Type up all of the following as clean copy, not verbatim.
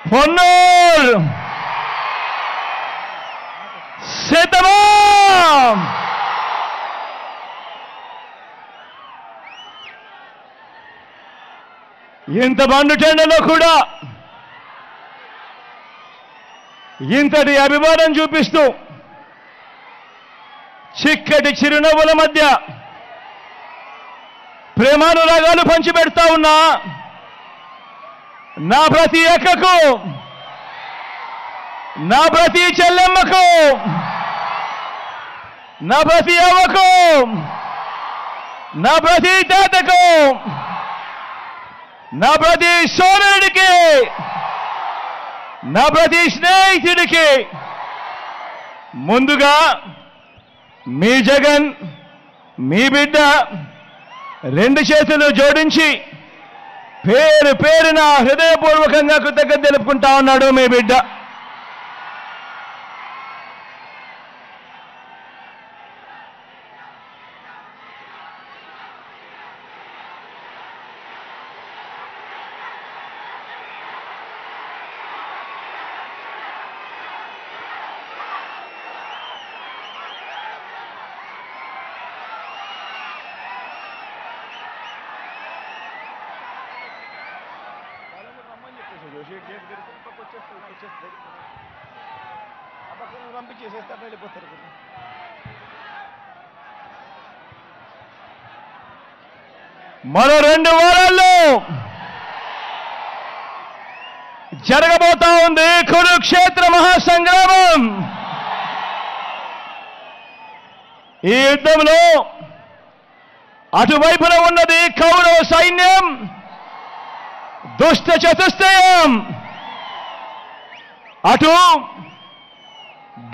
పొన్నూరు సిద్ధమా? ఇంత బండుటెండలో కూడా ఇంతటి అభిమానం చూపిస్తూ చిక్కటి చిరునవ్వుల మధ్య ప్రేమానురాగాలు పంచిపెడతా ఉన్నా నా ప్రతి అక్కకు, నా ప్రతి చెల్లెమ్మకు, నా ప్రతి అవ్వకు, నా ప్రతి తాతకు, నా ప్రతి సోదరుడికి, నా ప్రతి స్నేహితుడికి ముందుగా మీ జగన్, మీ బిడ్డ రెండు చేతులు జోడించి పేరు పేరున హృదయపూర్వకంగా కృతజ్ఞత తెలుపుకుంటా ఉన్నాడు మీ బిడ్డ. మరో 2 వారాల్లో జరగబోతా ఉంది కురుక్షేత్ర మహాసంగ్రామం. ఈ యుద్ధంలో అటువైపున ఉన్నది కౌరవ సైన్యం, దుష్ట చతుష్టయం. అటు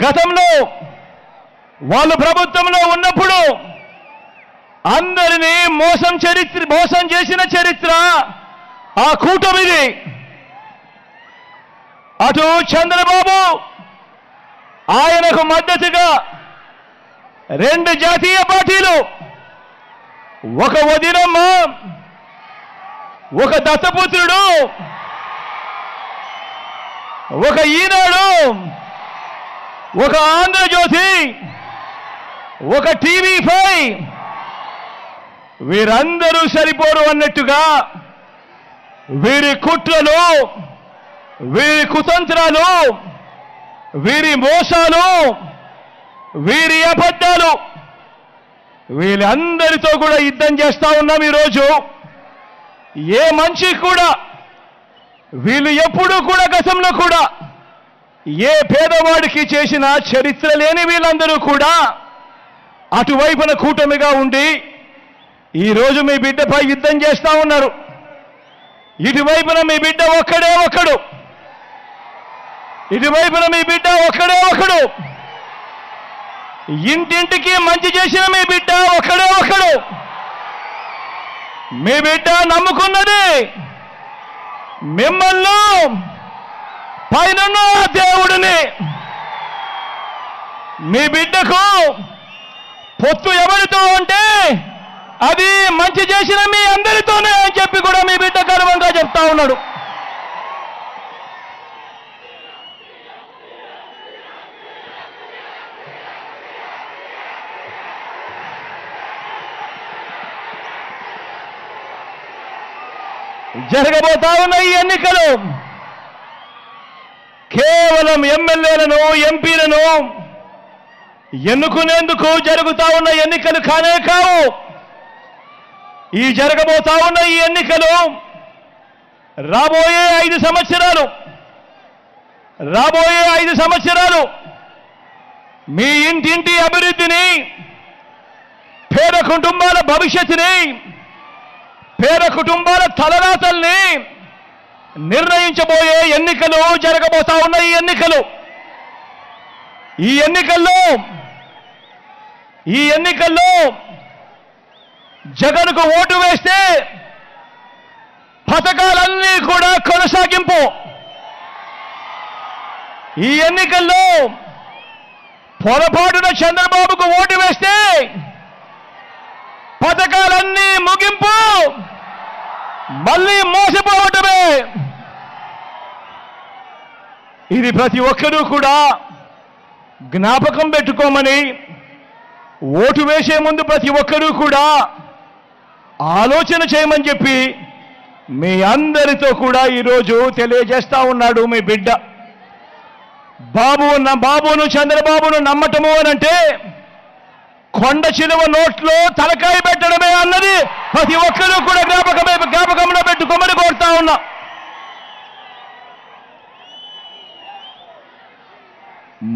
గతంలో వాళ్ళు ప్రభుత్వంలో ఉన్నప్పుడు అందరినీ మోసం చేసిన చరిత్ర ఆ కూటమిది. అటు చంద్రబాబు, ఆయనకు మద్దతుగా 2 జాతీయ పార్టీలు, ఒక వదినమ్మ, ఒక దత్తపుత్రుడు, ఒక ఈనాడు, ఒక ఆంధ్రజ్యోతి, ఒక టీవీ5, వీరందరూ సరిపోరు అన్నట్టుగా వీరి కుట్రలు, వీరి కుతంత్రాలు, వీరి మోసాలు, వీరి అబద్ధాలు, వీళ్ళందరితో కూడా యుద్ధం చేస్తా ఉన్నాం. ఈరోజు ఏ మంచి కూడా వీళ్ళు ఎప్పుడూ కూడా గతంలో కూడా ఏ పేదవాడికి చేసిన చరిత్ర లేని వీళ్ళందరూ కూడా అటువైపున కూటమిగా ఉండి ఈరోజు మీ బిడ్డపై యుద్ధం చేస్తా ఉన్నారు. ఇటువైపున మీ బిడ్డ ఒక్కడే ఒక్కడు, ఇటువైపున మీ బిడ్డ ఒక్కడే ఒక్కడు, ఇంటింటికి మంచి చేసిన మీ బిడ్డ ఒక్కడే ఒక్కడు. మీ బిడ్డ నమ్ముకున్నది మిమ్మల్ని, పైనున్న దేవుడిని. మీ బిడ్డకు పొత్తు ఎవరితో అంటే అది మంచి చేసిన మీ అందరితోనే అని చెప్పి కూడా మీ బిడ్డ గర్వంగా చెప్తా ఉన్నాడు. జరగబోతా ఉన్న ఈ ఎన్నికలు కేవలం ఎమ్మెల్యేలను, ఎంపీలను ఎన్నుకునేందుకు జరుగుతా ఉన్న ఎన్నికలు కానే కావు. ఈ జరగబోతా ఉన్న ఈ ఎన్నికలు రాబోయే 5 సంవత్సరాలు మీ ఇంటింటి అభివృద్ధిని, పేద కుటుంబాల భవిష్యత్తుని, పేద కుటుంబాల తలరాతల్ని నిర్ణయించబోయే ఎన్నికలు జరగబోతా ఉన్న ఈ ఎన్నికల్లో జగన్కు ఓటు వేస్తే పథకాలన్నీ కూడా కొనసాగింపు. ఈ ఎన్నికల్లో పొరపాటున చంద్రబాబుకు ఓటు వేస్తే పథకాలన్నీ ముగింపు, మళ్ళీ మోసపోవటమే. ఇది ప్రతి ఒక్కరూ కూడా జ్ఞాపకం పెట్టుకోమని, ఓటు వేసే ముందు ప్రతి ఒక్కరూ కూడా ఆలోచన చేయమని చెప్పి మీ అందరితో కూడా ఈరోజు తెలియజేస్తా ఉన్నాడు మీ బిడ్డ. బాబును చంద్రబాబును నమ్మటము అనంటే కొండ చిలువ నోట్లో తలకాయ పెట్టడమే అన్నది ప్రతి ఒక్కరూ కూడా జ్ఞాపకంలో పెట్టుకోమని కోరుతా ఉన్నా.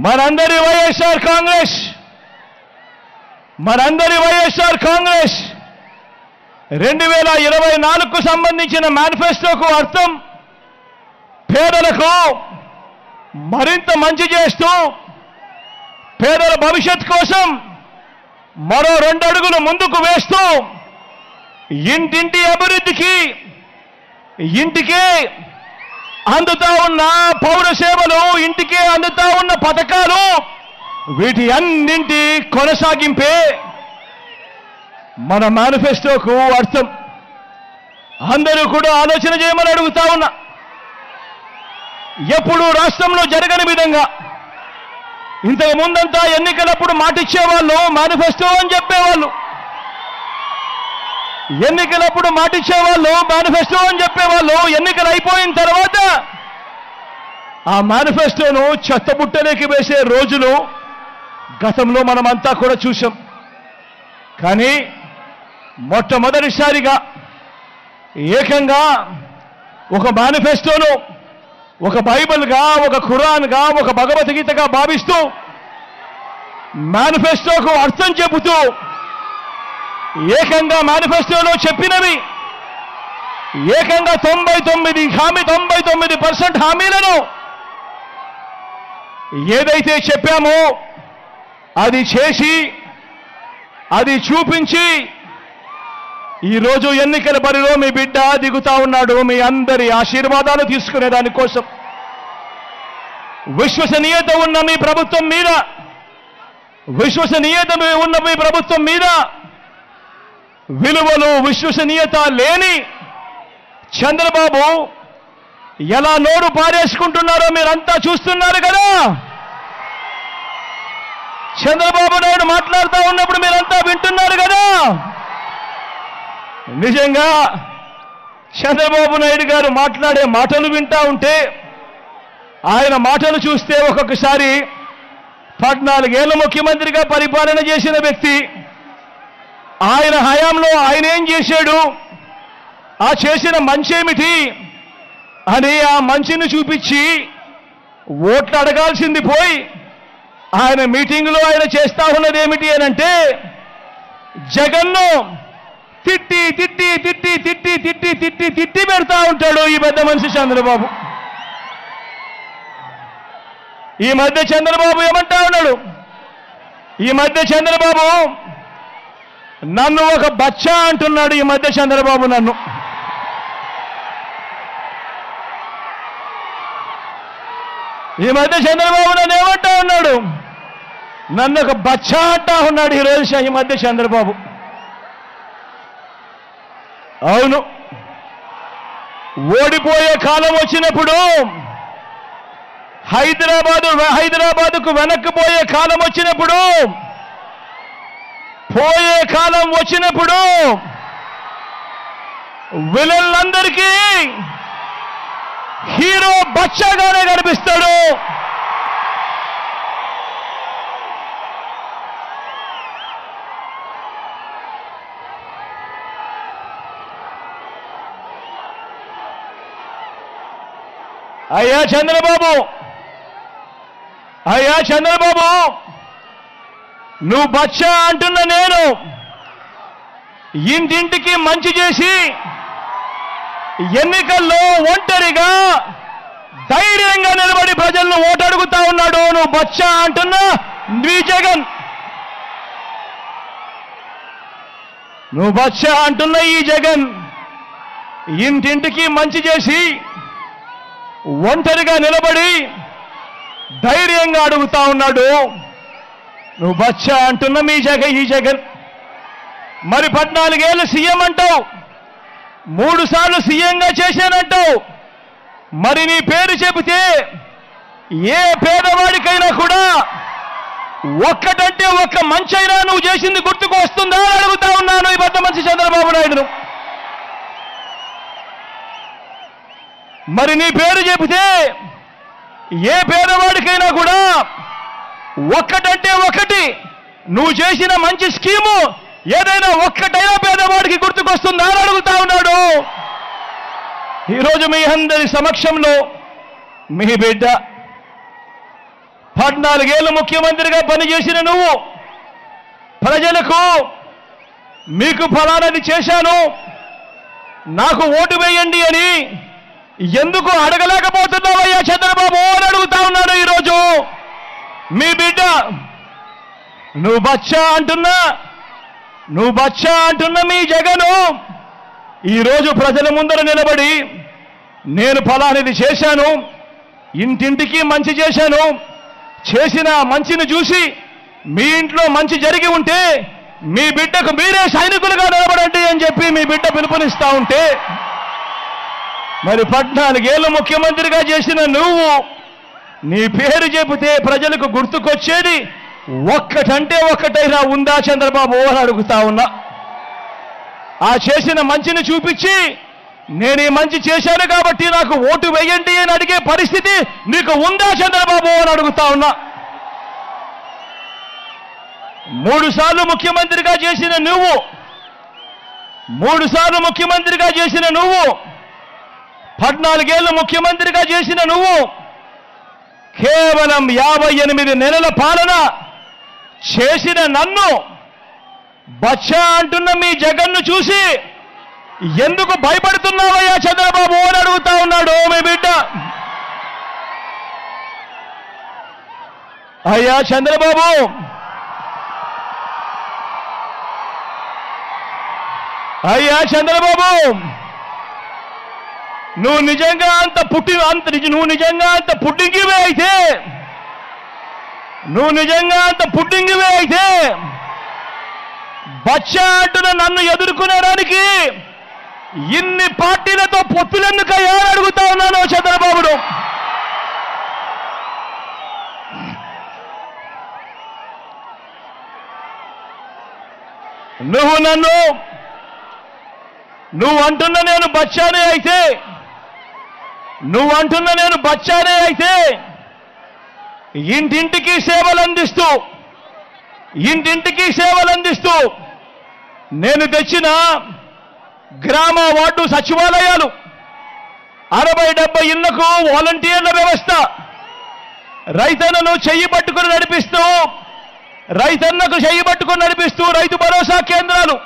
మనందరి వైఎస్ఆర్ కాంగ్రెస్ 2024కు సంబంధించిన మేనిఫెస్టోకు అర్థం పేదలకు మరింత మంచి చేస్తూ పేదల భవిష్యత్ కోసం మరో 2 అడుగులు ముందుకు వేస్తూ ఇంటింటి అభివృద్ధికి, ఇంటికే అందుతా ఉన్న పౌర సేవలు, ఇంటికే అందుతా ఉన్న పథకాలు, వీటి అన్నింటి కొనసాగింపే మన మేనిఫెస్టోకు అర్థం. అందరూ కూడా ఆలోచన చేయమని అడుగుతా ఉన్నా. ఎప్పుడు రాష్ట్రంలో జరగని విధంగా ఇంతకు ముందంతా ఎన్నికలప్పుడు మాటిచ్చేవాళ్ళు, మేనిఫెస్టో అని చెప్పేవాళ్ళు. ఎన్నికలప్పుడు మాటిచ్చేవాళ్ళు, మేనిఫెస్టో అని చెప్పేవాళ్ళు. ఎన్నికలు అయిపోయిన తర్వాత ఆ మేనిఫెస్టోను చెత్తబుట్టలోకి వేసే రోజులు గతంలో మనమంతా కూడా చూసాం. కానీ మొట్టమొదటిసారిగా ఏకంగా ఒక మేనిఫెస్టోను ఒక బైబిల్గా, ఒక ఖురాన్గా, ఒక భగవద్గీతగా భావిస్తూ మేనిఫెస్టోకు అర్థం చెబుతూ ఏకంగా మేనిఫెస్టోలో చెప్పినవి ఏకంగా 99% హామీలను ఏదైతే చెప్పామో అది చేసి, అది చూపించి ఈరోజు ఎన్నికల బరిలో మీ బిడ్డ దిగుతా ఉన్నాడు. మీ అందరి ఆశీర్వాదాలు తీసుకునే దానికోసం విశ్వసనీయత ఉన్న మీ ప్రభుత్వం మీద విలువలు, విశ్వసనీయత లేని చంద్రబాబు ఎలా నోరు పారేసుకుంటున్నారో మీరంతా చూస్తున్నారు కదా. చంద్రబాబు నాయుడు మాట్లాడుతూ ఉన్నప్పుడు మీరంతా వింటున్నారు కదా. నిజంగా చంద్రబాబు నాయుడు గారు మాట్లాడే మాటలు వింటా ఉంటే, ఆయన మాటలు చూస్తే ఒక్కొక్కసారి 14 ఏళ్ల ముఖ్యమంత్రిగా పరిపాలన చేసిన వ్యక్తి, ఆయన హయాంలో ఆయన ఏం చేశాడు, ఆ చేసిన మంచేమిటి అని ఆ మంచిని చూపించి ఓట్లు అడగాల్సింది పోయి ఆయన మీటింగ్లో ఆయన చేస్తా ఉన్నది ఏమిటి అనంటే జగన్ను తిట్టి తిట్టి తిట్టి తిట్టి తిట్టి తిట్టి తిట్టి పెడతా ఉంటాడు ఈ పెద్ద మనిషి చంద్రబాబు. ఈ మధ్య చంద్రబాబు ఏమంటా ఉన్నాడు, ఈ మధ్య చంద్రబాబు నన్ను ఒక బచ్చా అంటున్నాడు. ఈ మధ్య చంద్రబాబు నన్ను ఏమంటా ఉన్నాడు, నన్ను ఒక బచ్చా అంటా ఉన్నాడు ఈరోజు ఈ మధ్య చంద్రబాబు. అవును, ఓడిపోయే కాలం వచ్చినప్పుడు, హైదరాబాదుకు వెనక్కి పోయే కాలం వచ్చినప్పుడు, పోయే కాలం వచ్చినప్పుడు విలన్లందరికీ హీరో బచ్చాగానే కనిపిస్తాడు. అయ్యా చంద్రబాబు, నువ్వు బచ్చా అంటున్న నేను ఇంటింటికి మంచి చేసి ఎన్నికల్లో ఒంటరిగా ధైర్యంగా నిలబడి ప్రజలను ఓటు అడుగుతా ఉన్నాడు. నువ్వు బచ్చా అంటున్న నీ జగన్, నువ్వు బచ్చా అంటున్న ఈ జగన్ ఇంటింటికి మంచి చేసి ఒంటరిగా నిలబడి ధైర్యంగా అడుగుతా ఉన్నాడు. నువ్వు బచ్చా అంటున్న ఈ జగన్ మరి 14 ఏళ్ళు సీఎం అంటావు, 3 సార్లు సీఎంగా చేశానంటావు. మరి నీ పేరు చెబితే ఏ పేదవాడికైనా కూడా ఒక్కటంటే ఒక్క మంచైనా నువ్వు చేసింది గుర్తుకు వస్తుందా అని అడుగుతా ఉన్నాను ఈ పెద్ద మనిషి చంద్రబాబు నాయుడును. మరి నీ పేరు చెబితే ఏ పేదవాడికైనా కూడా ఒక్కటంటే ఒకటి నువ్వు చేసిన మంచి స్కీము ఏదైనా ఒక్కటైనా పేదవాడికి గుర్తుకొస్తుందా అని అడుగుతా ఉన్నాడు. ఈరోజు మీ అందరి సమక్షంలో మీ బిడ్డ 14 ఏళ్ళు ముఖ్యమంత్రిగా పనిచేసిన నువ్వు ప్రజలకు మీకు ఫలానాది చేశాను నాకు ఓటు వేయండి అని ఎందుకు అడగలేకపోతున్నావయ్యా చంద్రబాబు అని అడుగుతా ఉన్నాడు ఈరోజు మీ బిడ్డ. నువ్వు బచ్చా అంటున్నా మీ జగను ఈరోజు ప్రజల ముందర నిలబడి నేను ఫలానిది చేశాను, ఇంటింటికి మంచి చేశాను, చేసిన మంచిని చూసి మీ ఇంట్లో మంచి జరిగి ఉంటే మీ బిడ్డకు మీరే సైనికులుగా నిలబడండి అని చెప్పి మీ బిడ్డ పిలుపునిస్తా ఉంటే, మరి 14 ఏళ్ళు ముఖ్యమంత్రిగా చేసిన నువ్వు నీ పేరు చెబితే ప్రజలకు గుర్తుకొచ్చేది ఒక్కటంటే ఒక్కటైనా ఉందా చంద్రబాబు అని అడుగుతా ఉన్నా. ఆ చేసిన మంచిని చూపించి నేను ఈ మంచి చేశాను కాబట్టి నాకు ఓటు వేయండి అని అడిగే పరిస్థితి నీకు ఉందా చంద్రబాబు అని అడుగుతా ఉన్నా. 3 సార్లు ముఖ్యమంత్రిగా చేసిన నువ్వు 14 ఏళ్ళు ముఖ్యమంత్రిగా చేసిన నువ్వు కేవలం 58 నెలల పాలన చేసిన నన్ను బచ్చా అంటున్న మీ జగన్ను చూసి ఎందుకు భయపడుతున్నావయ్యా చంద్రబాబు అని అడుగుతా ఉన్నాడు మీ బిడ్డ. అయ్యా చంద్రబాబు, నువ్వు నిజంగా అంత పుట్టింగివే అయితే బచ్చా అంటున్న నన్ను ఎదుర్కొనేడానికి ఇన్ని పార్టీలతో పొత్తులెందుకయ్యా అని అడుగుతా ఉన్నాను చంద్రబాబును. నువ్వు అంటున్న నేను బచ్చానే అయితే ఇంటింటికి సేవలు అందిస్తూ నేను తెచ్చిన గ్రామ వార్డు సచివాలయాలు 60-70 ఇళ్లకు వాలంటీర్ల వ్యవస్థ, రైతన్నకు చెయ్యి పట్టుకుని నడిపిస్తూ రైతు భరోసా కేంద్రాలు,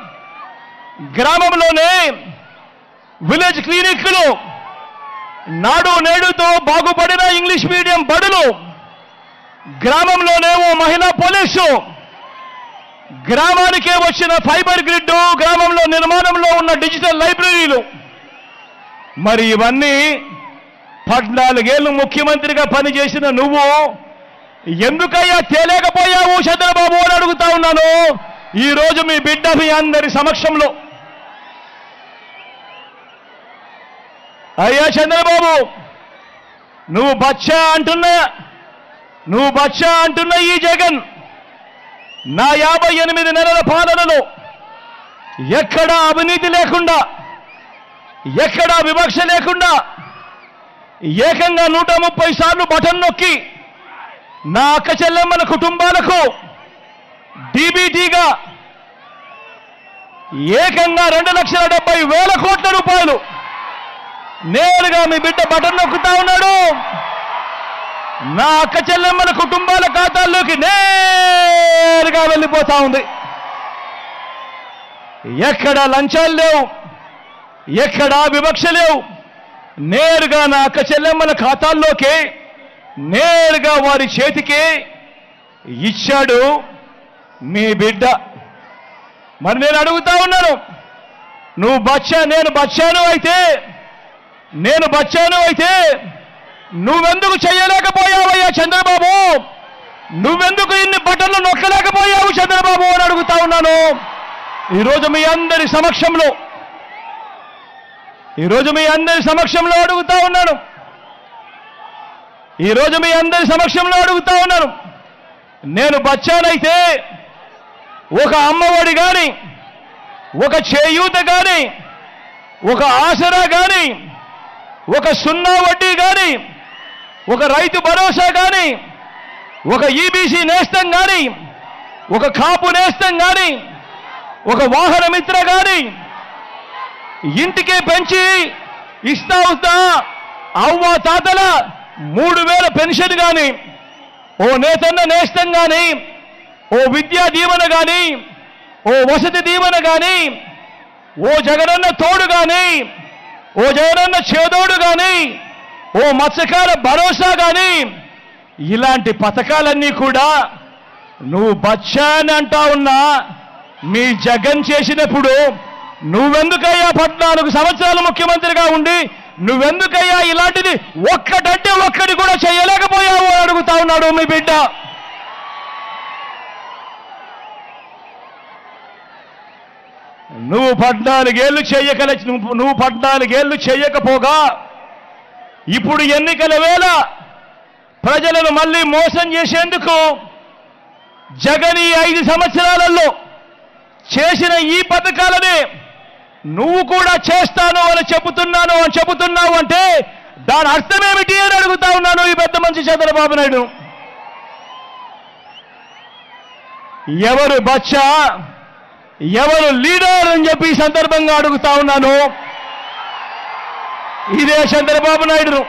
గ్రామంలోనే విలేజ్ క్లినిక్లు, నాడు నేడుతో బాగుపడిన ఇంగ్లీష్ మీడియం బడులు, గ్రామంలోనే ఓ మహిళా పోలీసు, గ్రామానికే వచ్చిన ఫైబర్ గ్రిడ్, గ్రామంలో నిర్మాణంలో ఉన్న డిజిటల్ లైబ్రరీలు. మరి ఇవన్నీ 14 ఏళ్ళు ముఖ్యమంత్రిగా పనిచేసిన నువ్వు ఎందుకయ్యా తేలేకపోయావు చంద్రబాబు అని అడుగుతా ఉన్నాను ఈరోజు మీ బిడ్డ మీ అందరి సమక్షంలో. అయ్యా చంద్రబాబు, నువ్వు బచ్చా అంటున్న ఈ జగన్ నా 58 నెలల పాలనలో ఎక్కడా అవినీతి లేకుండా, ఎక్కడా వివక్ష లేకుండా ఏకంగా 130 సార్లు బటన్ నొక్కి నా అక్క చెల్లెమ్మల కుటుంబాలకు డీబీటీగా ఏకంగా 2,70,000 కోట్ల రూపాయలు నేరుగా మీ బిడ్డ బటన్ నొక్కుతా ఉన్నాడు. నా అక్క చెల్లెమ్మల కుటుంబాల ఖాతాల్లోకి నేరుగా వెళ్ళిపోతా ఉంది. ఎక్కడా లంచాలు లేవు, ఎక్కడా వివక్ష లేవు. నేరుగా నా అక్క చెల్లెమ్మల ఖాతాల్లోకి నేరుగా వారి చేతికి ఇచ్చాడు మీ బిడ్డ. మరి నేను అడుగుతా ఉన్నాను, నువ్వు నేను బచ్చాను అయితే నువ్వెందుకు చేయలేకపోయావయ్యా చంద్రబాబు? నువ్వెందుకు ఇన్ని బటన్లు నొక్కలేకపోయావు చంద్రబాబు అని అడుగుతా ఉన్నాను ఈరోజు మీ అందరి సమక్షంలో అడుగుతా ఉన్నాను. ఈరోజు మీ అందరి సమక్షంలో అడుగుతా ఉన్నాను. నేను బచ్చానైతే ఒక అమ్మఒడి కానీ, ఒక చేయూత కానీ, ఒక ఆసరా కానీ, ఒక సున్నా వడ్డీ కానీ, ఒక రైతు భరోసా కానీ, ఒక ఈబీసీ నేస్తం కానీ, ఒక కాపు నేస్తం కానీ, ఒక వాహన మిత్ర కానీ ఇంటికే పెంచి ఇస్తా అవ్వ తాతల 3000 పెన్షన్ కానీ, ఓ నేతన్న నేస్తం కానీ, ఓ విద్యా దీవెన కానీ, ఓ వసతి దీవెన కానీ, ఓ జగనన్న తోడు కానీ, ఓ జగనన్న చేదోడు కానీ, ఓ మత్స్యకార భరోసా కానీ, ఇలాంటి పథకాలన్నీ కూడా నువ్వు బచ్చా అని అంటా ఉన్నా మీ జగన్ చేసినప్పుడు నువ్వెందుకయ్యా 14 సంవత్సరాలు ముఖ్యమంత్రిగా ఉండి నువ్వెందుకయ్యా ఇలాంటిది ఒక్కటంటే ఒక్కటి కూడా చేయలేకపోయావు అని అడుగుతా ఉన్నాడు మీ బిడ్డ. నువ్వు 14 ఏళ్ళు చేయకపోగా ఇప్పుడు ఎన్నికల వేళ ప్రజలను మళ్ళీ మోసం చేసేందుకు జగన్ ఈ 5 సంవత్సరాలలో చేసిన ఈ పథకాలనే నువ్వు కూడా చేస్తాను అని చెబుతున్నావు అంటే దాని అర్థమేమిటి అని అడుగుతా ఉన్నాను ఈ పెద్ద మనిషి చంద్రబాబు నాయుడు. ఎవరు బచ్చా, ఎవరు లీడర్ అని చెప్పి ఈ సందర్భంగా అడుగుతా ఉన్నాను. ఇదే చంద్రబాబు నాయుడు.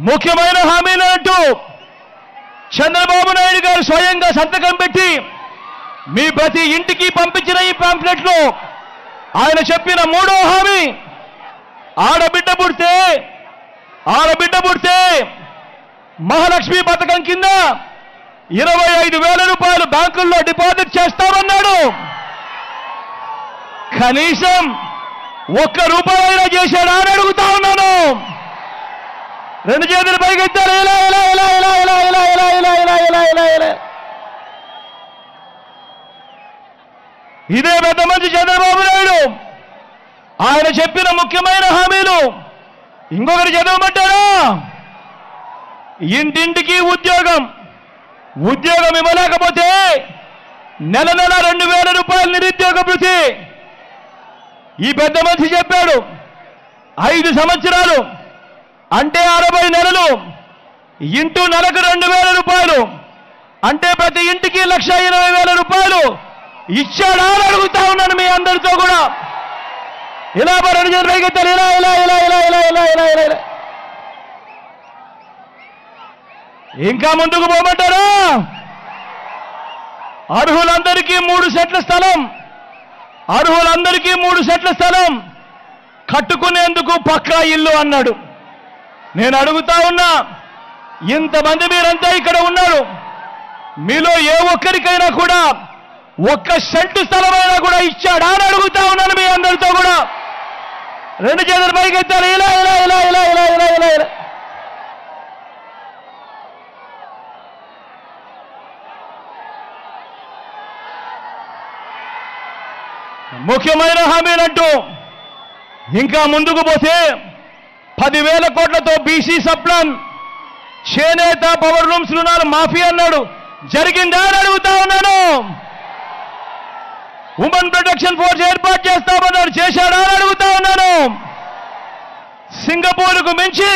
ముఖ్యమైన హామీలు అంటూ చంద్రబాబు నాయుడు గారు స్వయంగా సంతకం పెట్టి మీ ప్రతి ఇంటికి పంపించిన ఈ పాంప్లెట్లో ఆయన చెప్పిన 3వ హామీ, ఆడబిడ్డ పుడితే మహాలక్ష్మి పథకం కింద 25,000 రూపాయలు బ్యాంకుల్లో డిపాజిట్ చేస్తామన్నాడు. కనీసం ₹1 చేశాడా అని అడుగుతా ఉన్నాను. 2 చేతులు పైకెత్తారు. ఇదే పెద్ద మంచి చంద్రబాబు నాయుడు. ఆయన చెప్పిన ముఖ్యమైన హామీలు ఇంకొకరు చదవమంటారా? ఇంటింటికి ఉద్యోగం ఇవ్వలేకపోతే నెల 2,000 రూపాయలు నిరుద్యోగ భృతి. ఈ పెద్ద మనిషి చెప్పాడు 5 సంవత్సరాలు అంటే 60 నెలలు ఇంటూ నెలకు 2,000 రూపాయలు అంటే ప్రతి ఇంటికి 1,20,000 రూపాయలు ఇచ్చాడా అని అడుగుతా ఉన్నాను మీ అందరితో కూడా. ఇలా ఇంకా ముందుకు పోమంటారా? అర్హులందరికీ 3 సెట్ల స్థలం కట్టుకునేందుకు పక్కా ఇల్లు అన్నాడు. నేను అడుగుతా ఉన్నా, ఇంతమంది మీరంతా ఇక్కడ ఉన్నారు, మీలో ఏ ఒక్కరికైనా కూడా 1 సెంటు స్థలమైనా కూడా ఇచ్చాడా అని అడుగుతా ఉన్నాను మీ అందరితో కూడా. 2 చేతులు పైకెత్తారు. ఇలా ముఖ్యమైన హామీలంటూ ఇంకా ముందుకు పోతే 10,000 కోట్లతో బీసీ సప్లాన్, చేనేత పవర్ లూమ్స్ రుణాలు మాఫీ అన్నాడు. జరిగిందా అని అడుగుతా ఉన్నాను. ఉమెన్ ప్రొటెక్షన్ ఫోర్స్ ఏర్పాటు చేస్తామన్నాడు. చేశాడా అని అడుగుతా ఉన్నాను. సింగపూర్కు మించి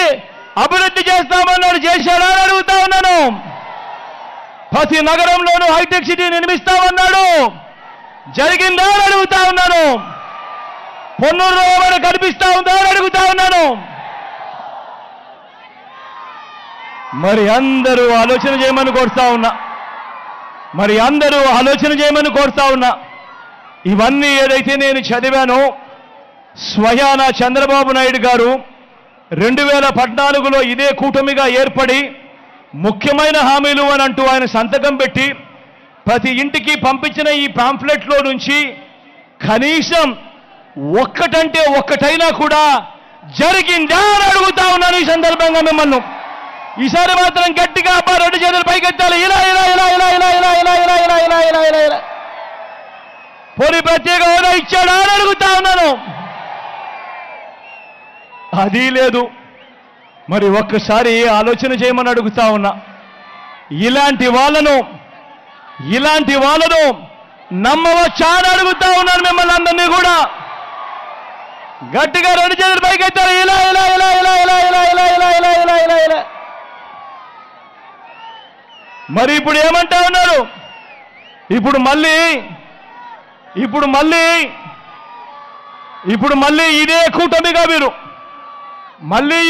అభివృద్ధి చేస్తామన్నాడు. చేశాడా అని అడుగుతా ఉన్నాను. ప్రతి నగరంలోనూ హైటెక్ సిటీ నిర్మిస్తామన్నాడు. జరిగిందా అని అడుగుతా ఉన్నాను. పొన్నూరులో ఏమైనా కనిపిస్తా ఉందా అని అడుగుతా ఉన్నాను. మరి అందరూ ఆలోచన చేయమని కోరుతా ఉన్నా. ఇవన్నీ ఏదైతే నేను చదివానో స్వయాన చంద్రబాబు నాయుడు గారు 2014లో ఇదే కూటమిగా ఏర్పడి ముఖ్యమైన హామీలు అని అంటూ ఆయన సంతకం పెట్టి ప్రతి ఇంటికి పంపించిన ఈ పాంఫ్లెట్లో నుంచి కనీసం ఒక్కటైనా కూడా జరిగిందా అని అడుగుతా ఉన్నాను ఈ సందర్భంగా మిమ్మల్ని. ఈసారి మాత్రం గట్టిగా 2 చేతులు పైకెత్తాలి. ఇలా పోనీ ప్రత్యేక హోదా ఇచ్చాడా అని అడుగుతా ఉన్నాను. అది లేదు. మరి ఒక్కసారి ఆలోచన చేయమని అడుగుతా ఉన్నా. ఇలాంటి వాళ్ళను నమ్మవచ్చా అని అడుగుతా ఉన్నాను మిమ్మల్ని అందరినీ కూడా. గట్టిగా రెండు చేతులు పైకెత్తారు. ఇలా ఇలా ఇలా ఇలా ఇలా ఇలా ఇలా ఇలా ఇలా ఇలా ఇలా ఇలా. మరి ఇప్పుడు ఏమంటా ఉన్నారు? ఇప్పుడు మళ్ళీ ఇదే కూటమిగా మీరు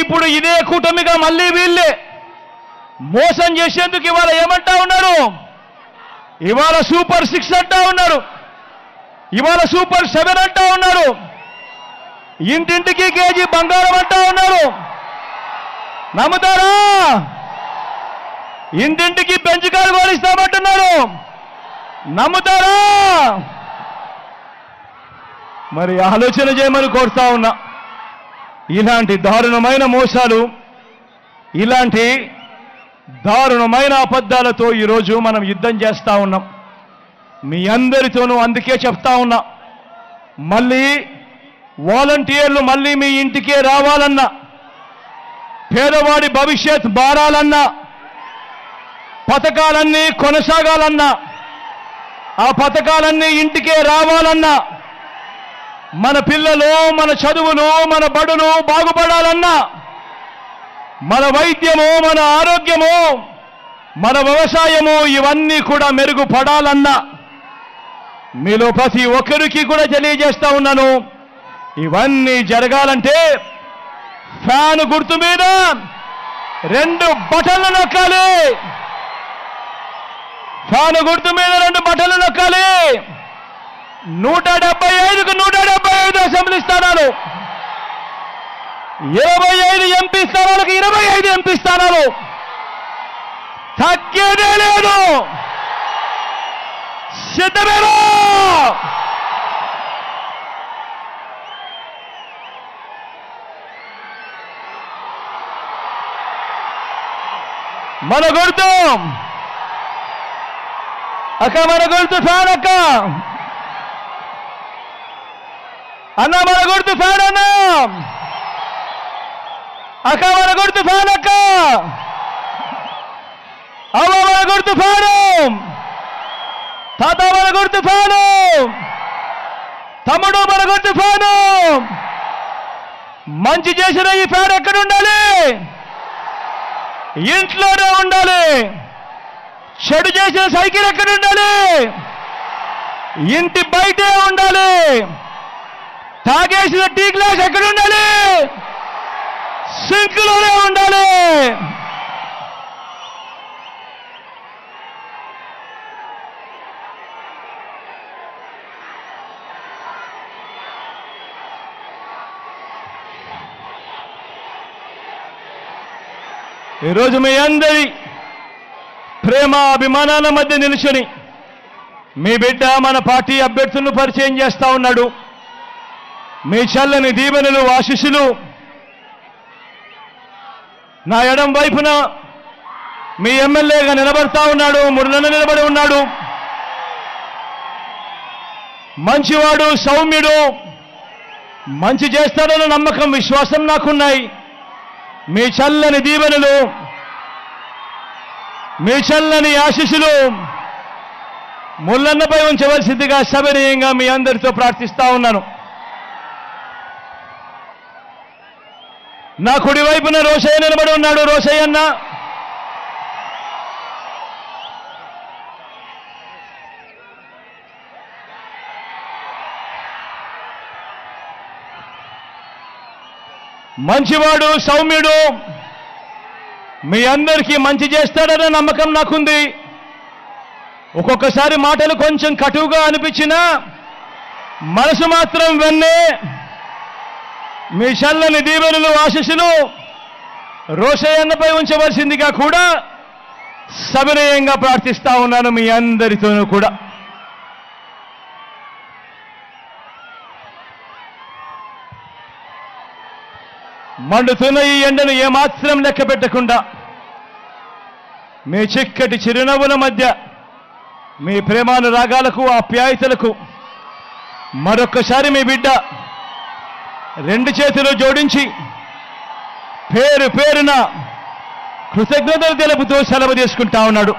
ఇప్పుడు ఇదే కూటమిగా మళ్ళీ వీళ్ళే మోసం చేసేందుకు ఇవాళ ఏమంటా ఉన్నారు? ఇవాళ సూపర్ 6 అంటా ఉన్నారు, ఇవాళ సూపర్ 7 అంటా ఉన్నారు, ఇంటింటికి కేజీ బంగారం అంటా ఉన్నారు. నమ్ముతారా? ఇంటింటికి పెంచుకాలు కోరిస్తామంటున్నారు. నమ్ముతారా? మరి ఆలోచన చేయమని కోరుతా ఉన్నా. ఇలాంటి దారుణమైన మోసాలు, ఇలాంటి దారుణమైన అబద్ధాలతో ఈరోజు మనం యుద్ధం చేస్తా ఉన్నాం. మీ అందరితోనూ అందుకే చెప్తా ఉన్నా, మళ్ళీ వాలంటీర్లు మళ్ళీ మీ ఇంటికే రావాలన్నా, పేదవాడి భవిష్యత్ మారాలన్నా, పథకాలన్నీ కొనసాగాలన్నా, ఆ పథకాలన్నీ ఇంటికే రావాలన్నా, మన పిల్లలు, మన చదువులు, మన బడులు బాగుపడాలన్నా, మన వైద్యము, మన ఆరోగ్యము, మన వ్యవసాయము ఇవన్నీ కూడా మెరుగుపడాలన్నా, మీలో ప్రతి ఒక్కరికి కూడా తెలియజేస్తా ఉన్నాను, ఇవన్నీ జరగాలంటే ఫ్యాన్ గుర్తు మీద 2 బటన్లు నొక్కాలి. ఫ్యాన్ గుర్తు మీద 2 బటన్లు నొక్కాలి. 175కు 175 అసెంబ్లీ స్థానాలు, 25 ఎంపీ స్థానాలకు 25 ఎంపీ స్థానాలు, తగ్గేదే లేదు. సిద్ధమేనా? మన గుర్తు అక్క, మన గుర్తు ఫ్యాన్ అక్క, అన్న మన గుర్తు ఫ్యాన్ అన్న, అక్క మన గుర్తు ఫ్యాన్ అక్క, అవ్వ మన గుర్తు ఫ్యాను, తాత మన గుర్తు ఫ్యాను, తమ్ముడు మన గుర్తు ఫ్యాను. మంచి చేసిన ఈ ఫ్యాన్ ఎక్కడ ఉండాలి? ఇంట్లోనే ఉండాలి. చెడు చేసిన సైకిల్ ఎక్కడ ఉండాలి? ఇంటి బయటే ఉండాలి. తాగేసిన టీ గ్లాస్ ఎక్కడ ఉండాలి? సింక్లోనే ఉండాలి. ఈరోజు మీ అందరి ప్రేమ అభిమానాల మధ్య నిలుచుని మీ బిడ్డ మన పార్టీ అభ్యర్థులను పరిచయం చేస్తా ఉన్నాడు. మీ చల్లని దీవెనలు, ఆశీస్సులు నా ఎడం వైపున మీ ఎమ్మెల్యేగా నిలబడతా ఉన్నాడు, మురళన నిలబడి ఉన్నాడు. మంచివాడు, సౌమ్యుడు, మంచి చేస్తాడన్న నమ్మకం, విశ్వాసం నాకున్నాయి. మీ చల్లని దీవెనలు, మీ చల్లని ఆశీస్సులు ముల్లన్నపై ఉంచవలసిందిగా సవినయంగా మీ అందరితో ప్రార్థిస్తా ఉన్నాను. నా కుడి వైపున రోషయ్య నిలబడి ఉన్నాడు. రోషయ్య అన్న, మంచివాడు, సౌమ్యుడు, మీ అందరికీ మంచి చేస్తాడనే నమ్మకం నాకుంది. ఒక్కొక్కసారి మాటలు కొంచెం కటువుగా అనిపించినా మనసు మాత్రం వెన్నే. మీ చల్లని దీవెనలు, ఆశీస్సులు రోషయ్య అన్నపై ఉంచవలసిందిగా కూడా సవినయంగా ప్రార్థిస్తా ఉన్నాను మీ అందరితోనూ కూడా. మండుతున్న ఈ ఎండను ఏమాత్రం లెక్క పెట్టకుండా మీ చిక్కటి చిరునవ్వుల మధ్య, మీ ప్రేమానురాగాలకు, ఆప్యాయతలకు మరొక్కసారి మీ బిడ్డ రెండు చేతులు జోడించి పేరు పేరున కృతజ్ఞతలు తెలుపుతూ సెలవు తీసుకుంటా ఉన్నాడు.